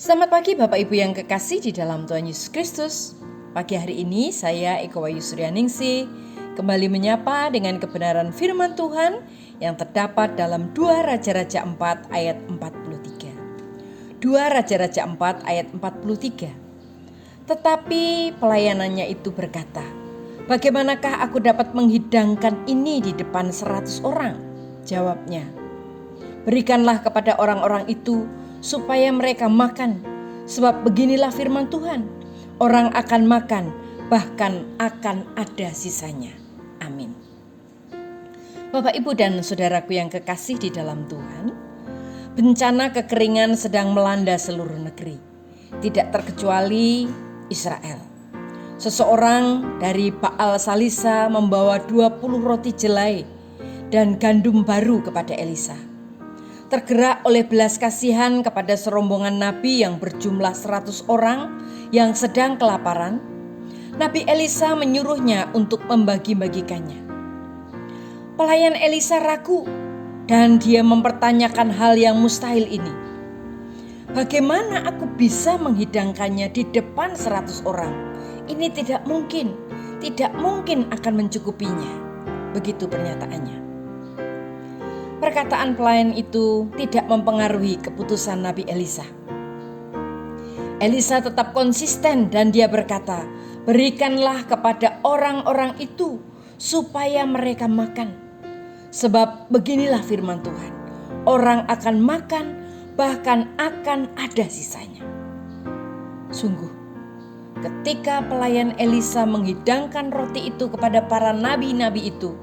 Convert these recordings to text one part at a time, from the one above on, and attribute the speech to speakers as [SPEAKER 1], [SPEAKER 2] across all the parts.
[SPEAKER 1] Selamat pagi Bapak Ibu yang kekasih di dalam Tuhan Yesus Kristus. Pagi hari ini saya Eko Wayu Suryaningsih kembali menyapa dengan kebenaran firman Tuhan yang terdapat dalam 2 Raja-Raja 4 ayat 43. 2 Raja-Raja 4 ayat 43. Tetapi pelayanannya itu berkata, "Bagaimanakah aku dapat menghidangkan ini di depan 100 orang?" Jawabnya, "Berikanlah kepada orang-orang itu supaya mereka makan, sebab beginilah firman Tuhan, orang akan makan, bahkan akan ada sisanya." Amin. Bapak, Ibu, dan saudaraku yang kekasih di dalam Tuhan, bencana kekeringan sedang melanda seluruh negeri, tidak terkecuali Israel. Seseorang dari Baal Salisa membawa 20 roti jelai dan gandum baru kepada Elisa. Tergerak oleh belas kasihan kepada serombongan nabi yang berjumlah 100 orang yang sedang kelaparan, Nabi Elisa menyuruhnya untuk membagi-bagikannya. Pelayan Elisa ragu dan dia mempertanyakan hal yang mustahil ini. "Bagaimana aku bisa menghidangkannya di depan 100 orang? Ini tidak mungkin akan mencukupinya." Begitu pernyataannya. Perkataan pelayan itu tidak mempengaruhi keputusan Nabi Elisa. Elisa tetap konsisten dan dia berkata, "Berikanlah kepada orang-orang itu supaya mereka makan. Sebab beginilah firman Tuhan, orang akan makan, bahkan akan ada sisanya." Sungguh, ketika pelayan Elisa menghidangkan roti itu kepada para nabi-nabi itu,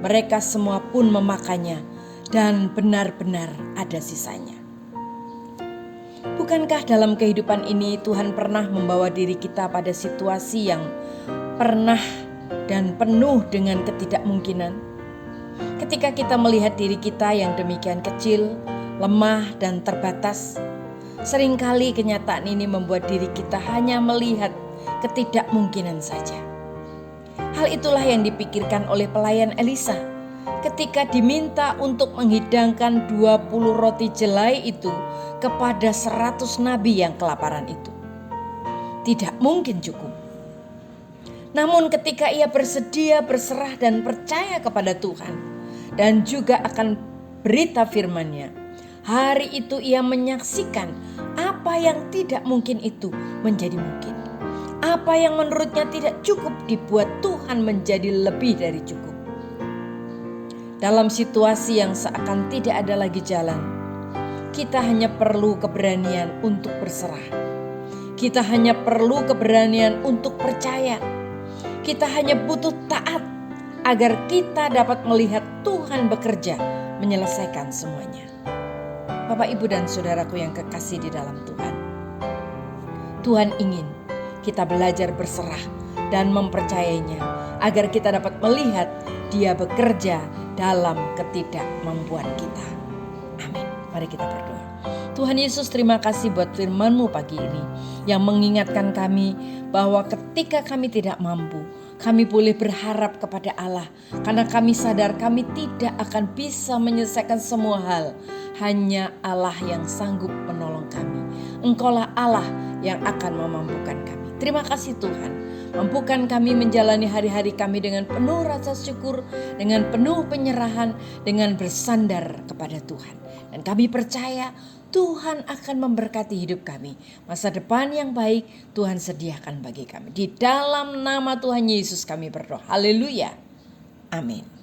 [SPEAKER 1] mereka semua pun memakannya dan benar-benar ada sisanya. Bukankah dalam kehidupan ini Tuhan pernah membawa diri kita pada situasi yang pernah dan penuh dengan ketidakmungkinan? Ketika kita melihat diri kita yang demikian kecil, lemah dan terbatas, seringkali kenyataan ini membuat diri kita hanya melihat ketidakmungkinan saja. Hal itulah yang dipikirkan oleh pelayan Elisa ketika diminta untuk menghidangkan 20 roti jelai itu kepada 100 nabi yang kelaparan itu. Tidak mungkin cukup. Namun ketika ia bersedia berserah dan percaya kepada Tuhan dan juga akan berita firman-Nya, hari itu ia menyaksikan apa yang tidak mungkin itu menjadi mungkin. Apa yang menurutnya tidak cukup dibuat Tuhan menjadi lebih dari cukup. Dalam situasi yang seakan tidak ada lagi jalan, kita hanya perlu keberanian untuk berserah. Kita hanya perlu keberanian untuk percaya. Kita hanya butuh taat agar kita dapat melihat Tuhan bekerja menyelesaikan semuanya. Bapak, Ibu, dan saudaraku yang kekasih di dalam Tuhan, Tuhan ingin kita belajar berserah dan mempercayainya agar kita dapat melihat Dia bekerja dalam ketidakmampuan kita. Amin. Mari kita berdoa. Tuhan Yesus, terima kasih buat firman-Mu pagi ini yang mengingatkan kami bahwa ketika kami tidak mampu, kami boleh berharap kepada Allah karena kami sadar kami tidak akan bisa menyelesaikan semua hal. Hanya Allah yang sanggup menolong kami. Engkaulah Allah yang akan memampukan kami. Terima kasih Tuhan. Mampukan kami menjalani hari-hari kami dengan penuh rasa syukur, dengan penuh penyerahan, dengan bersandar kepada Tuhan. Dan kami percaya Tuhan akan memberkati hidup kami. Masa depan yang baik Tuhan sediakan bagi kami. Di dalam nama Tuhan Yesus kami berdoa. Haleluya. Amin.